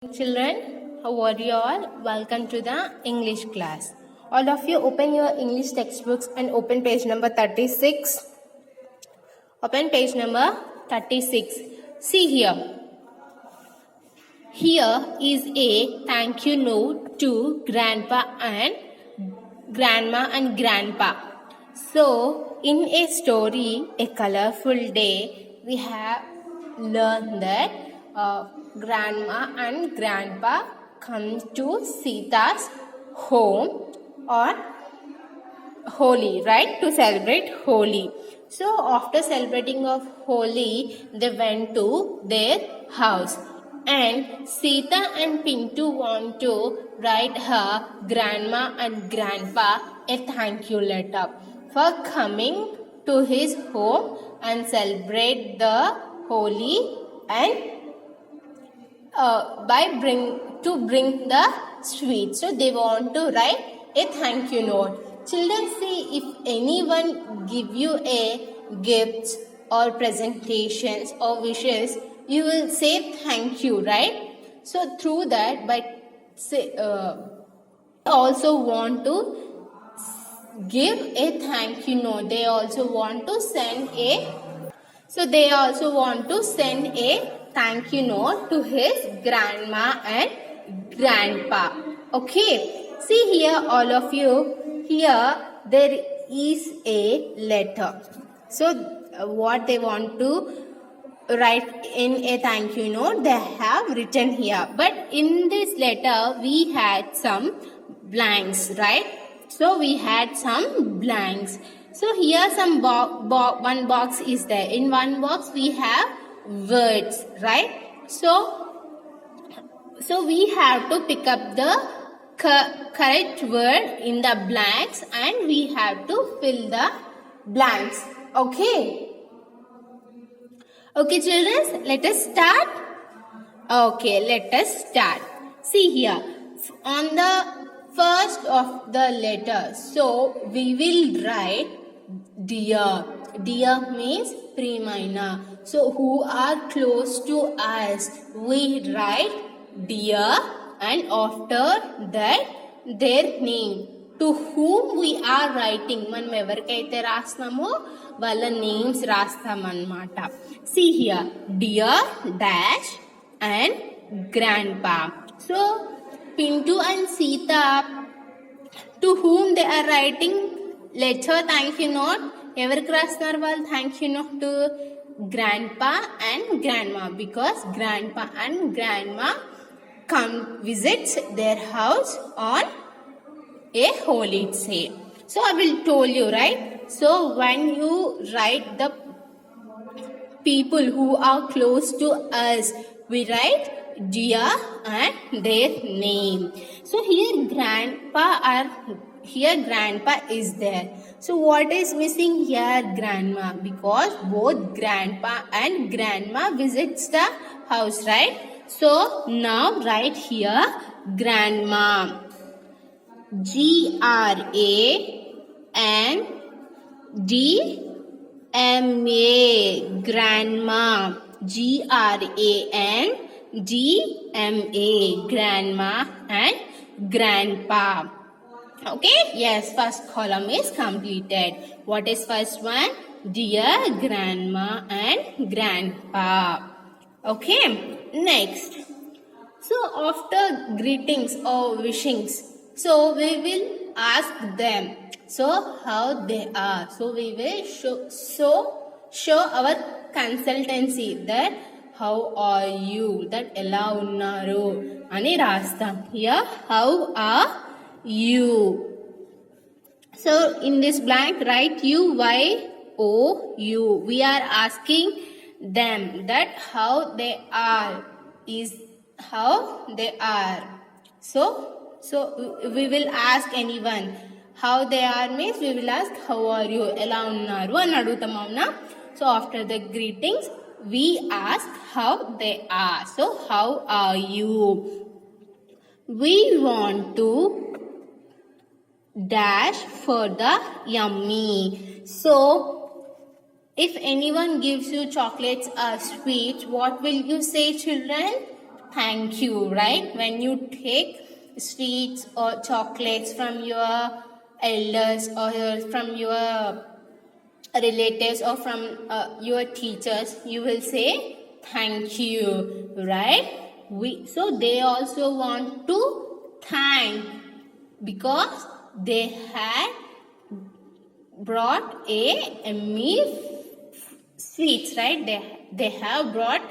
Children, how are you all? Welcome to the English class. All of you open your English textbooks and open page number 36. Open page number 36. See here. Here is a thank you note to Grandpa and Grandma and Grandpa. So, in a story, A Colorful Day, we have learned that Grandma and Grandpa come to Sita's home on Holi, right? To celebrate Holi. So, after celebrating of Holi, they went to their house. And Sita and Pintu want to write her grandma and grandpa a thank you letter for coming to his home and celebrate the Holi and bring the sweets. So they want to write a thank you note. Children, see, if anyone give you a gifts or presentations or wishes, you will say thank you, right? So through that, also want to give a thank you note. They also want to send a thank you note to his grandma and grandpa. Okay, see here, all of you. Here there is a letter. So what they want to write in a thank you note, they have written here. But in this letter, we had some blanks, right? So we had some blanks. So here some one box is there. In one box we have words, right? So we have to pick up the correct word in the blanks and we have to fill the blanks. Okay. Okay, children, let us start. Okay, let us start. See here, on the first of the letter, so we will write dear. Dear means pre-minor. So, who are close to us, we write dear and after that their name. To whom we are writing, మనం ఎవరికైతే రాస్తామో వాళ్ళ names రాస్తామన్నమాట. See here, dear dash and grandpa. So Pintu and Sita, to whom they are writing letter thank you note, ఎవరికి రాస్తున్నారు వాళ్ళు thank you note to grandpa and grandma, because grandpa and grandma come visits their house on a Holi day. So I will tell you, right? So when you write the people who are close to us, we write dear and their name. So here grandpa is there. So what is missing here? Grandma, because both grandpa and grandma visits the house, right? So now write here grandma. GRANDMA, grandma. GRANDMA, grandma and grandpa. Okay, yes, first column is completed. What is first one? Dear grandma and grandpa. Okay, next. So after greetings or wishings, so we will ask them, so how they are. So we will show our consultancy that how are you, that ela unnaru ani rastam. Here, how are you? So in this blank write YOU. We are asking them that how they are is how they are. So we will ask anyone how they are means we will ask how are you, ela unnaru అని అడుగుతాం అవునా. So after the greetings we ask how they are. So how are you? We want to dash for the yummy. So if anyone gives you chocolates or sweets, what will you say, children? thank you, right? When you take sweets or chocolates from your elders or from your relatives or from your teachers, you will say thank you, right? So they also want to thank because they had brought a yummy sweets, right? They have brought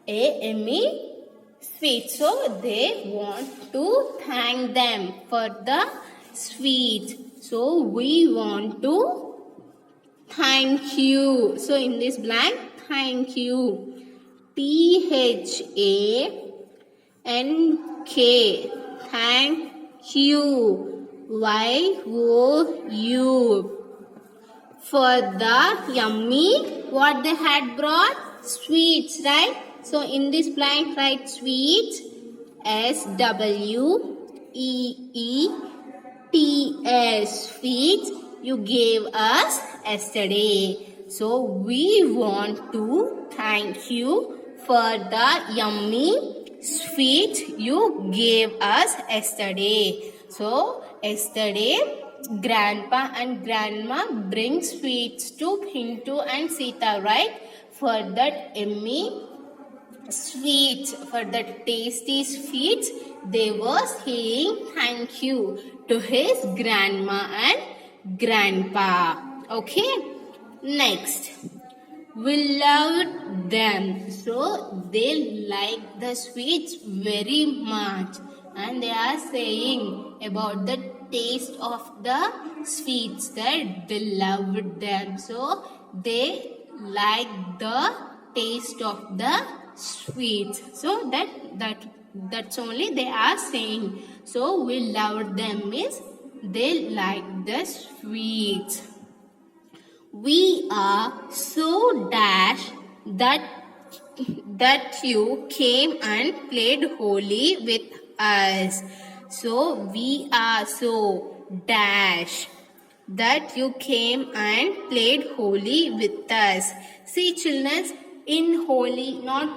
a yummy sweet, so they want to thank them for the sweet. So we want to thank you. So in this blank, thank you. THANK, thank you. YOU, for the yummy what they had brought, sweets, right? So in this blank write sweets, SWEETS, sweets you gave us yesterday. So we want to thank you for the yummy sweets you gave us yesterday. So yesterday Grandpa and Grandma bring sweets to Pintu and Sita, right? For that yummy sweets, for the tasty sweets, they were saying thank you to his grandma and grandpa. Okay, next, we loved them. So they like the sweets very much, and they are saying about the taste of the sweets that they loved them. So they like the taste of the sweets. So that's only they are saying. So we loved them means they like the sweets. We are so dash that you came and played holy with us. So we are so dash that you came and played holy with us. See children, in holy, not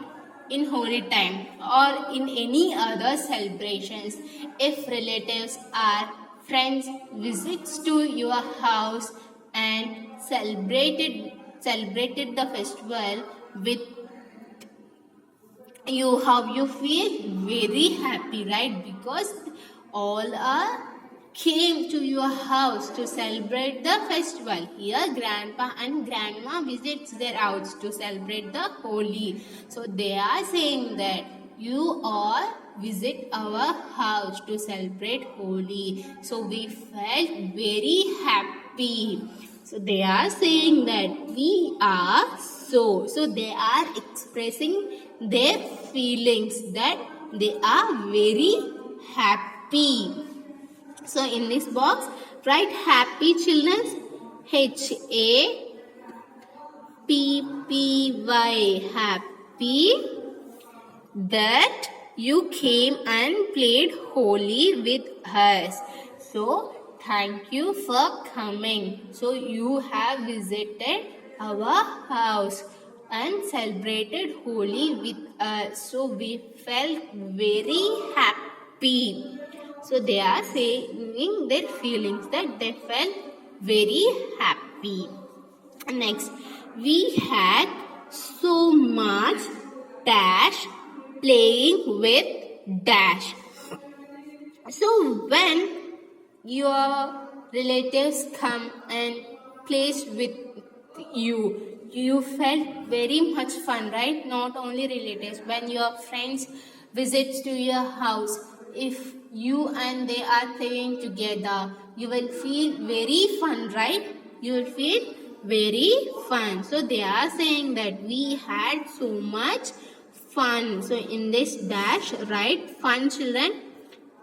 in holy time or in any other celebrations, if relatives or friends visits to your house and celebrated the festival with you, how you feel? Very happy, right? Because all are came to your house to celebrate the festival. Here grandpa and grandma visits their house to celebrate the Holi. So they are saying that you all visit our house to celebrate Holi. So we felt very happy. So they are saying that we are so they are expressing their feelings that they are very happy. So in this box, write happy children, HAPPY, happy that you came and played Holi with us. So thank you for coming. So you have visited our house and celebrated Holi with us. So we felt very happy. So they are saying their feelings that they felt very happy. Next, we had so much dash playing with dash. So when your relatives come and plays with you felt very much fun, right? Not only relatives, when your friends visits to your house, if you and they are playing together, you will feel very fun, right? You will feel very fun. So they are saying that we had so much fun. So in this dash, write fun children,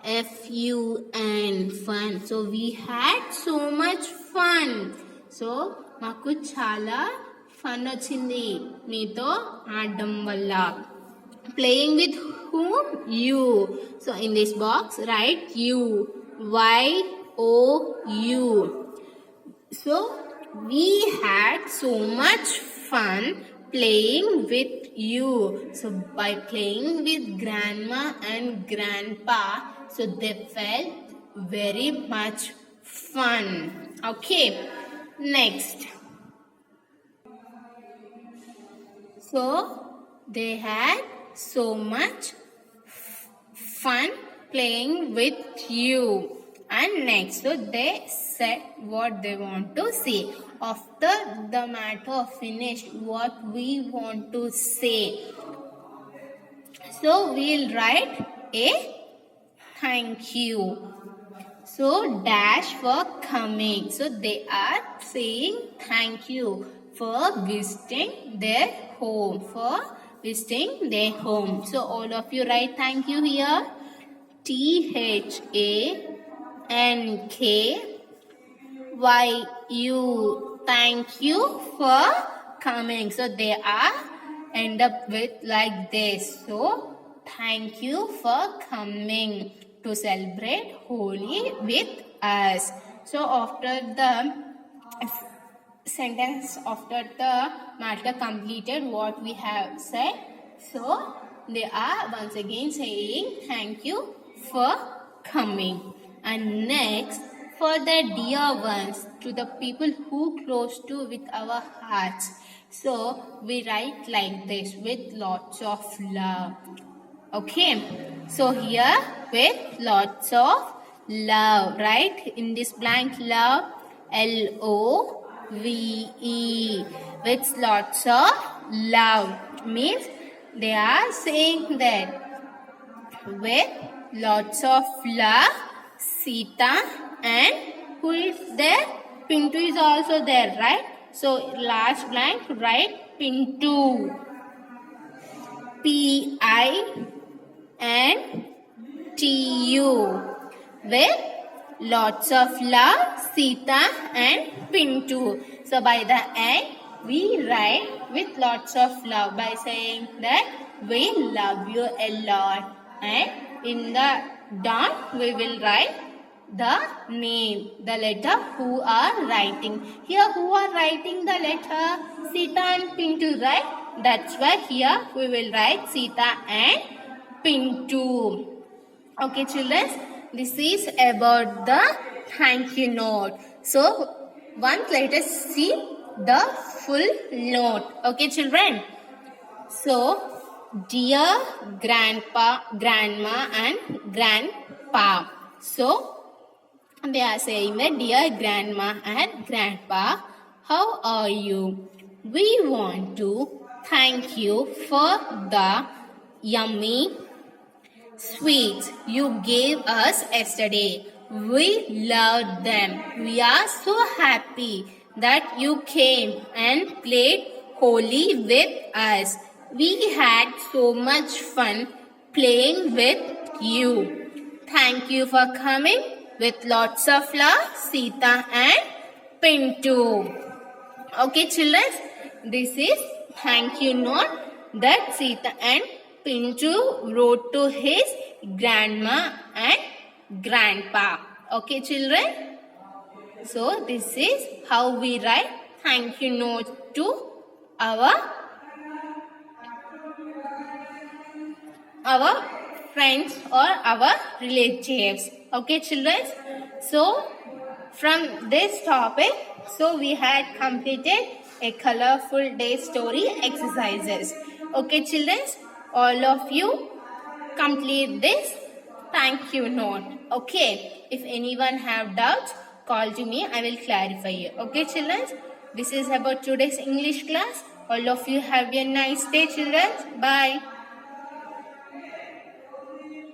FUN, fun. So we had so much fun. So మాకు చాలా fun వచ్చింది మీతో ఆడడం వల్ల. Playing with whom? You. So in this box write you, YOU. So we had so much fun playing with you. So by playing with grandma and grandpa, so they felt very much fun. Okay, next. So they had so much fun playing with you. And next, so they said what they want to say. After the matter finished, what we want to say. So we'll write a thank you. So dash for coming. So they are saying thank you for visiting their home. So all of you write thank you here. THANKYU. Thank you for coming. So they are end up with like this. So thank you for coming to celebrate Holi with us. So after the sentence, after the matter completed, what we have said, so they are once again saying thank you for coming. And next, for the dear ones, to the people who close to with our hearts, so we write like this with lots of love. Okay, so here with lots of love, right? In this blank, love, LOVE, with lots of love, means they are saying that with lots of love, Sita, and who is there? Pintu is also there, right? So last blank, write Pintu, PINTU, with lots of love, Sita and Pintu. So by the end, we write with lots of love by saying that we love you a lot. And in the down, we will write the name, the letter who are writing. Here who are writing the letter? Sita and Pintu, right? That's why here we will write Sita and Pintu. Okay, children, this is about the thank you note. So once let us see the full note. Okay, children. So dear grandpa, grandma and grandpa. So they are saying that dear grandma and grandpa, how are you? We want to thank you for the yummy sweets you gave us yesterday. We loved them. We are so happy that you came and played Holi with us. We had so much fun playing with you. Thank you for coming. With lots of love, Sita and Pintu. Okay, children, this is thank you note that Sita and Pintu wrote to his grandma and grandpa. Okay, children. So this is how we write thank you note to our friends or our relatives. Okay, children. So from this topic, so we had completed a colorful day story exercises. Okay, children, all of you complete this thank you note. Okay, if anyone have doubts, call to me. I will clarify you. Okay, children, this is about today's English class. All of you have a nice day, children. Bye.